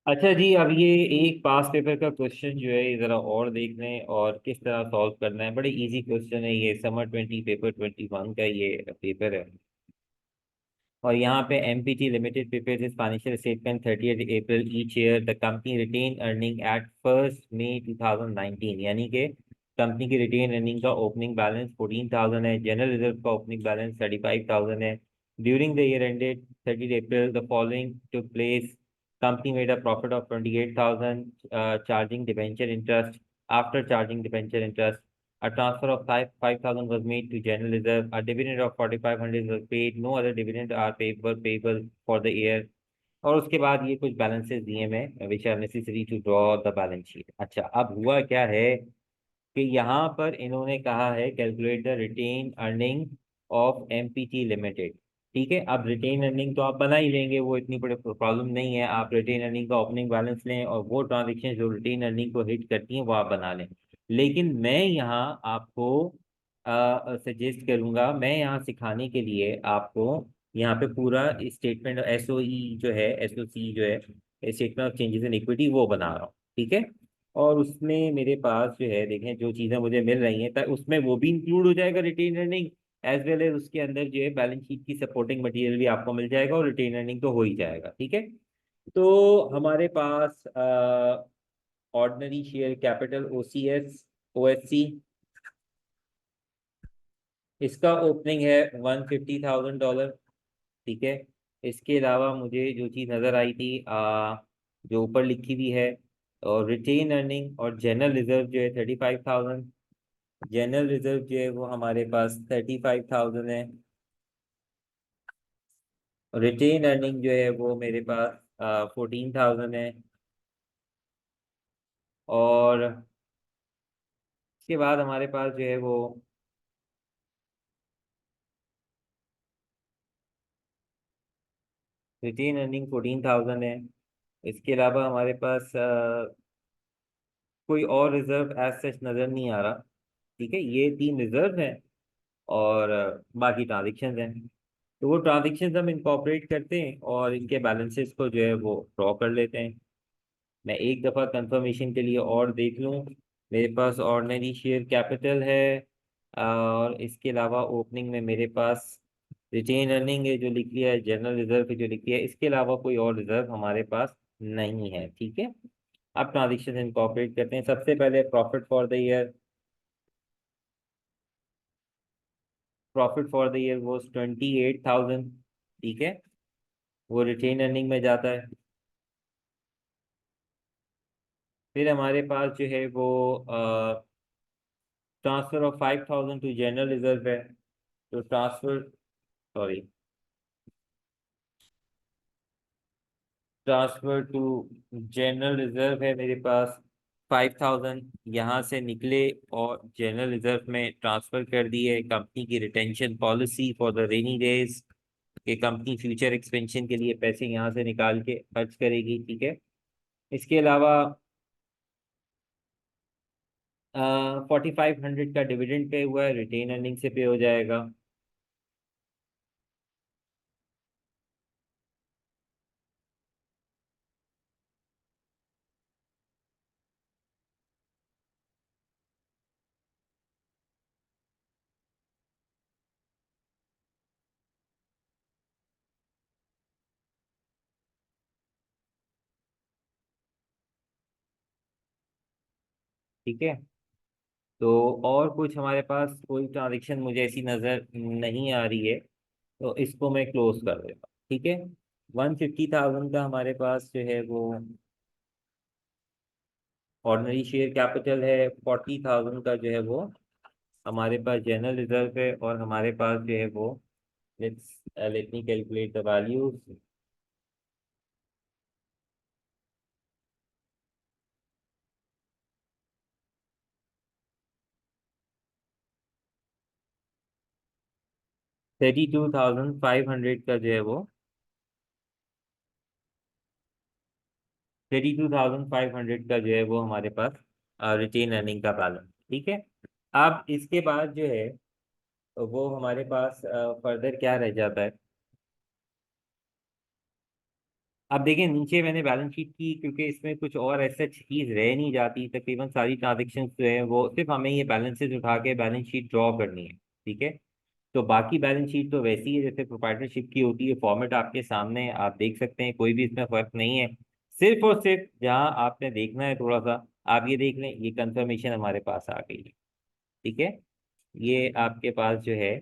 अच्छा जी, अब ये एक पास पेपर का क्वेश्चन जो है ये जरा और देख लें और किस तरह सॉल्व करना है। बड़े इजी क्वेश्चन है ये, समर 20 पेपर 21 का ये पेपर है। और यहाँ पे MPT limited prepares is financial statement 30 April each year. The company retain earning at 1 May 2019, यानी कि कंपनी की रिटेन अर्निंग का ओपनिंग बैलेंस 14,000 है। जनरल रिजर्व का ओपनिंग बैलेंस 35,000 है। During the year ended 30 April the following took place: company made a profit of 28,000, charging debenture interest. After charging debenture interest, a transfer of 5,000 was made to general reserve. A dividend of 4,500 was paid. No other dividend are payable for the year. और उसके बाद ये कुछ balances दिए मैं, which are necessary to draw the balance sheet. अच्छा, अब हुआ क्या है कि यहाँ पर इन्होंने कहा है calculate the retain earning of MPT limited. ठीक है, अब रिटेन अर्निंग तो आप बना ही लेंगे, वो इतनी बड़ी प्रॉब्लम नहीं है। आप रिटेन अर्निंग का ओपनिंग बैलेंस लें और वो ट्रांजेक्शन जो रिटेन अर्निंग को हिट करती हैं वो आप बना लें। लेकिन मैं यहाँ आपको सजेस्ट करूंगा, मैं यहाँ सिखाने के लिए आपको यहाँ पे पूरा स्टेटमेंट एसओई जो है, एसओसी जो है, statement of changes in equity, वो बना रहा हूँ। ठीक है, और उसमें मेरे पास जो है देखें जो चीज़ें मुझे मिल रही हैं, उसमें वो भी इंक्लूड हो जाएगा retain earning, as well as उसके अंदर जो है बैलेंस शीट की सपोर्टिंग मटेरियल भी आपको मिल जाएगा और रिटेन अर्निंग तो हो ही जाएगा। ठीक है, तो हमारे पास ordinary share capital OCS OSC, इसका ओपनिंग है $150,000। ठीक है, इसके अलावा मुझे जो चीज़ नज़र आई थी जो ऊपर लिखी हुई है, और रिटेन अर्निंग और जनरल रिजर्व जो है 35,000। जनरल रिजर्व जो है वो हमारे पास 35,000 है। रिटेन अर्निंग जो है वो मेरे पास 14,000 है। और इसके बाद हमारे पास जो है वो रिटेन अर्निंग 14,000 है। इसके अलावा हमारे पास कोई और रिजर्व एज सच नज़र नहीं आ रहा। ठीक है, ये तीन रिजर्व हैं और बाकी ट्रांजेक्शन हैं। तो वो ट्रांजेक्शन हम इनकॉर्पोरेट करते हैं और इनके बैलेंसेस को जो है वो ड्रॉ कर लेते हैं। मैं एक दफ़ा कंफर्मेशन के लिए और देख लूँ। मेरे पास ऑर्डिनरी शेयर कैपिटल है और इसके अलावा ओपनिंग में मेरे पास रिटेन अर्निंग है जो लिख लिया है, जनरल रिजर्व है जो लिख लिया है। इसके अलावा कोई और रिजर्व हमारे पास नहीं है। ठीक है, अब ट्रांजेक्शन इनकॉर्पोरेट करते हैं। सबसे पहले profit for the year. Profit for the year वो 28,000। ठीक है, वो रिटेन अर्निंग में जाता है। फिर हमारे पास जो है वो transfer of 5,000 to general reserve है। तो transfer, sorry, transfer to general reserve है मेरे पास 5,000, यहाँ से निकले और जनरल रिजर्व में ट्रांसफर कर दिए। कंपनी की retention policy for the rainy days, कि कंपनी फ्यूचर एक्सपेंशन के लिए पैसे यहाँ से निकाल के खर्च करेगी। ठीक है, इसके अलावा 4,500 का डिविडेंड पे हुआ है, रिटेन अर्निंग से पे हो जाएगा। ठीक है, तो और कुछ हमारे पास कोई ट्रांजेक्शन मुझे ऐसी नज़र नहीं आ रही है, तो इसको मैं क्लोज कर देता हूँ। ठीक है, 150,000 का हमारे पास जो है वो ऑर्डिनरी शेयर कैपिटल है। 40,000 का जो है वो हमारे पास जनरल रिजर्व है और हमारे पास जो है वो let me calculate the values. 32,500 का जो है वो 32,500 का जो है वो हमारे पास रिटेन अर्निंग का बैलेंस। ठीक है, अब इसके बाद जो है वो हमारे पास फर्दर क्या रह जाता है। अब देखिए नीचे मैंने बैलेंस शीट की, क्योंकि इसमें कुछ और ऐसा चीज रह नहीं जाती, तकरीबन सारी ट्रांजेक्शन जो है वो सिर्फ हमें ये बैलेंसेस उठा के बैलेंस शीट ड्रॉ करनी है। ठीक है। तो बाकी बैलेंस शीट तो वैसी है जैसे प्रोप्राइटरशिप की होती है, फॉर्मेट आपके सामने है, आप देख सकते हैं, कोई भी इसमें फर्क नहीं है। सिर्फ और सिर्फ जहां आपने देखना है थोड़ा सा, आप ये देख लें, ये कंफर्मेशन हमारे पास आ गई है। ठीक है। ये आपके पास जो है,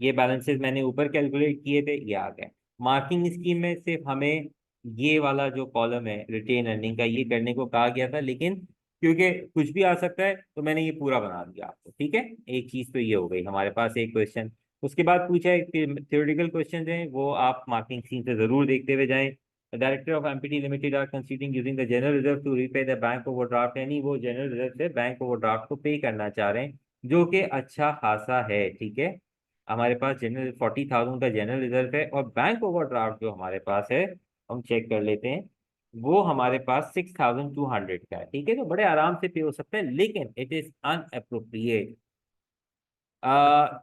ये बैलेंसेस मैंने ऊपर कैलकुलेट किए थे, ये आ गए। मार्किंग स्कीम में सिर्फ हमें ये वाला जो कॉलम है रिटेन अर्निंग का, ये करने को कहा गया था, लेकिन क्योंकि कुछ भी आ सकता है तो मैंने ये पूरा बना दिया आपको। ठीक है। एक चीज तो ये हो गई हमारे पास एक क्वेश्चन। उसके बाद पूछा है थ्योरेटिकल क्वेश्चन है, वो आप मार्किंग स्कीम से जरूर देखते हुए जाएं। Director of MPT limited are considering using the general reserve to repay the bank overdraft, यानी वो जनरल रिजर्व से बैंक ओवरड्राफ्ट को पे करना चाह रहे हैं, जो कि अच्छा खासा है। ठीक है। हमारे पास जनरल 40,000 का जनरल रिजर्व है, और बैंक ओवरड्राफ्ट जो हमारे पास है, हम चेक कर लेते हैं, वो हमारे पास 6,200 का है। ठीक है। तो बड़े आराम से पे हो सकता है, लेकिन it is inappropriate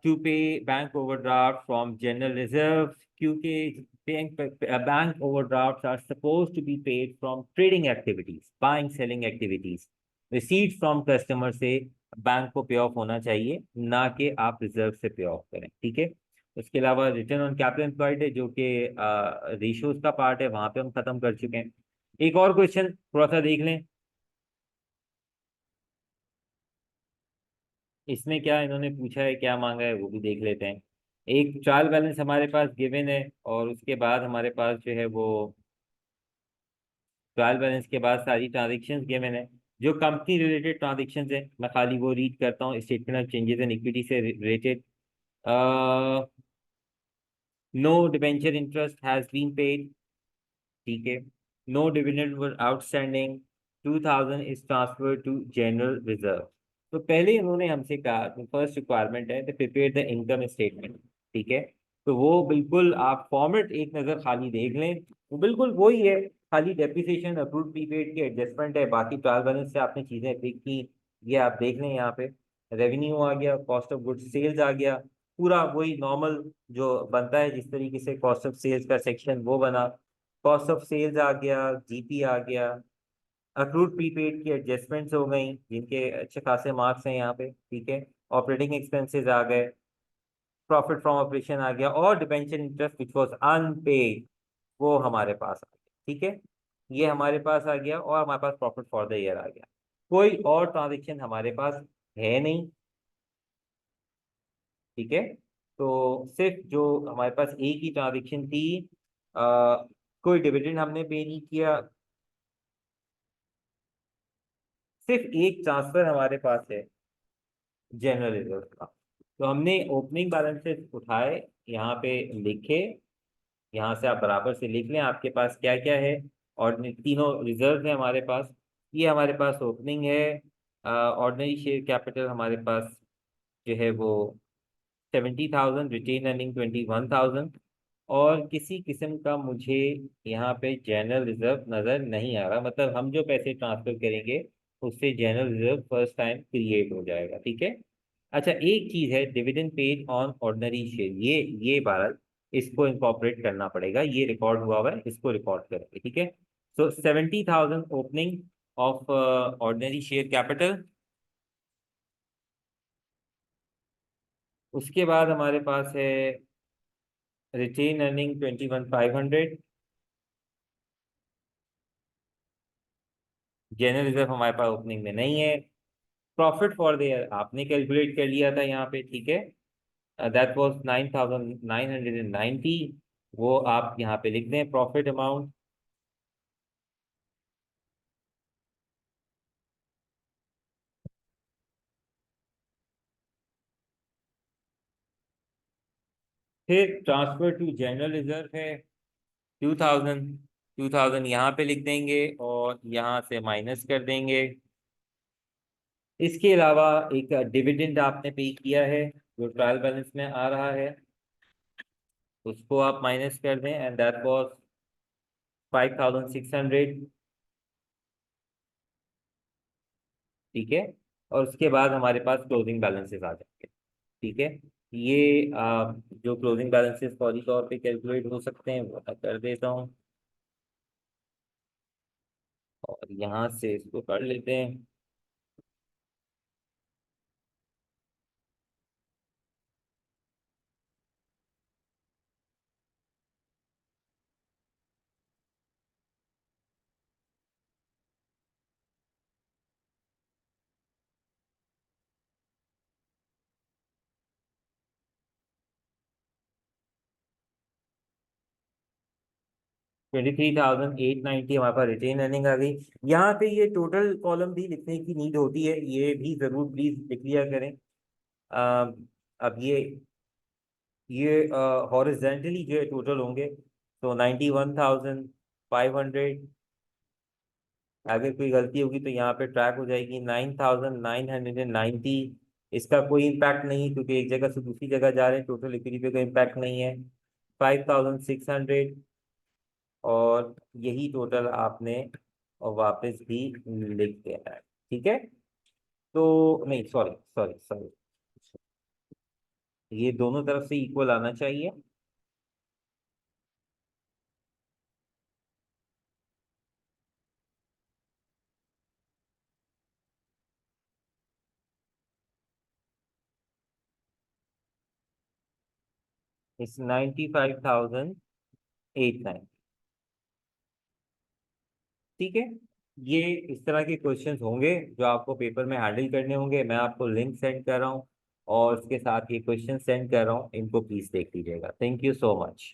to pay bank overdraft from general reserve, क्योंकि bank overdraft are suppose to be paid from trading activities, buying selling activities. Receipt from customer से बैंक को पे ऑफ होना चाहिए, ना कि आप रिजर्व से पे ऑफ करें। ठीक है। उसके अलावा रिटर्न ऑन कैपिटल एम्प्लॉयड है, जो कि रेशियोज का पार्ट है, वहां पे हम खत्म कर चुके हैं। एक और क्वेश्चन थोड़ा सा देख लें, इसमें क्या इन्होंने पूछा है, क्या मांगा है, वो भी देख लेते हैं। एक ट्रायल बैलेंस हमारे पास गिवन है, और उसके बाद हमारे पास जो है वो ट्रायल बैलेंस के बाद सारी ट्रांजेक्शन गिवन है। जो कंपनी रिलेटेड ट्रांजेक्शन है, मैं खाली वो रीड करता हूँ। Statement of changes in equity से related, no debenture interest has been paid. ठीक है। No dividend were outstanding, 2,000 is transfer to general reserve. तो पहले इन्होंने हमसे कहा, तो फर्स्ट रिक्वायरमेंट है तो प्रिपेयर द इनकम स्टेटमेंट। ठीक है। तो वो बिल्कुल आप फॉर्मेट एक नज़र खाली देख लें, वो बिल्कुल वही है, खाली डेप्रिसिएशन अप्रूव्ड प्रीपेड की एडजस्टमेंट है, बाकी ट्रायल बैलेंस से आपने चीज़ें पिक की, ये आप देख लें। यहाँ पे रेवेन्यू आ गया, कॉस्ट ऑफ गुड्स सेल्स आ गया, पूरा वही नॉर्मल जो बनता है, जिस तरीके से कॉस्ट ऑफ सेल्स का सेक्शन वो बना, कॉस्ट ऑफ सेल्स आ गया, जीपी आ गया, अक्रूड प्रीपेड की एडजस्टमेंट्स हो गई, जिनके अच्छे खासे मार्क्स हैं यहाँ पे। ठीक है। ऑपरेटिंग एक्सपेंसेस आ गए, प्रॉफिट फ्रॉम ऑपरेशन आ गया, और debenture interest which was unpaid, वो हमारे पास आ गया। ठीक है। ये हमारे पास आ गया, और हमारे पास प्रॉफिट फॉर द ईयर आ गया। कोई और ट्रांजेक्शन हमारे पास है नहीं। ठीक है। तो सिर्फ जो हमारे पास एक ही ट्रांजेक्शन थी, आ, कोई डिविडेंड हमने पे नहीं किया, सिर्फ एक ट्रांसफर हमारे पास है जनरल रिजर्व का। तो हमने ओपनिंग बैलेंसेस उठाए, यहाँ पे लिखे, यहाँ से आप बराबर से लिख लें आपके पास क्या क्या है। और तीनों रिजर्व है हमारे पास। ये हमारे पास ओपनिंग है, ऑर्डिनरी शेयर कैपिटल हमारे पास जो है वो 70,000, रिटेन अर्निंग 21,000, और किसी किस्म का मुझे यहाँ पे जनरल रिजर्व नजर नहीं आ रहा, मतलब हम जो पैसे ट्रांसफर करेंगे उससे general reserve first time create हो जाएगा। ठीक है। अच्छा, एक चीज है, dividend paid on ordinary share, ये भारत, इसको इंकॉर्पोरेट करना पड़ेगा, ये रिकॉर्ड हुआ हुआ है, इसको रिकॉर्ड करेंगे। ठीक है। सो 70,000 opening of ordinary share capital. उसके बाद हमारे पास है रिटेन अर्निंग 21,500, जनरल रिजर्व हमारे पास ओपनिंग में नहीं है। प्रॉफिट फॉर द ईयर आपने कैलकुलेट कर लिया था यहाँ पे। ठीक है। दैट वाज 9,990, वो आप यहाँ पे लिख दें प्रॉफिट अमाउंट। फिर ट्रांसफर टू जनरल रिजर्व है 2,000, 2,000 यहाँ पे लिख देंगे, और यहाँ से माइनस कर देंगे। इसके अलावा एक डिविडेंड आपने पे किया है, जो ट्रायल बैलेंस में आ रहा है, उसको आप माइनस कर दें, एंड दैट वाज 5,600। ठीक है। और उसके बाद हमारे पास क्लोजिंग बैलेंसेस आ जाएंगे। ठीक है। ये जो क्लोजिंग बैलेंसेस फौरी तौर पे कैलकुलेट हो सकते हैं, वो मैं कर देता हूँ। और यहाँ से इसको कर लेते हैं। 23,890 हमारे पास रिटेन अर्निंग आ गई। यहाँ पे ये टोटल कॉलम भी लिखने की नीड होती है, ये भी जरूर प्लीज लिख लिया करें। अब ये हॉरिजेंटली जो है टोटल होंगे, तो 91,500। अगर कोई गलती होगी तो यहाँ पे ट्रैक हो जाएगी 9,990। इसका कोई इम्पैक्ट नहीं, क्योंकि एक जगह से दूसरी जगह जा रहे हैं, टोटल इक्विटी पे कोई इम्पैक्ट नहीं है। 5,600, और यही टोटल आपने और वापस भी लिख देना है। ठीक है, तो नहीं, सॉरी सॉरी सॉरी, ये दोनों तरफ से इक्वल आना चाहिए। इस 95,890। ठीक है, ये इस तरह के क्वेश्चंस होंगे जो आपको पेपर में हैंडल करने होंगे। मैं आपको लिंक सेंड कर रहा हूँ और उसके साथ ये क्वेश्चन सेंड कर रहा हूँ, इनको प्लीज देख लीजिएगा। Thank you so much.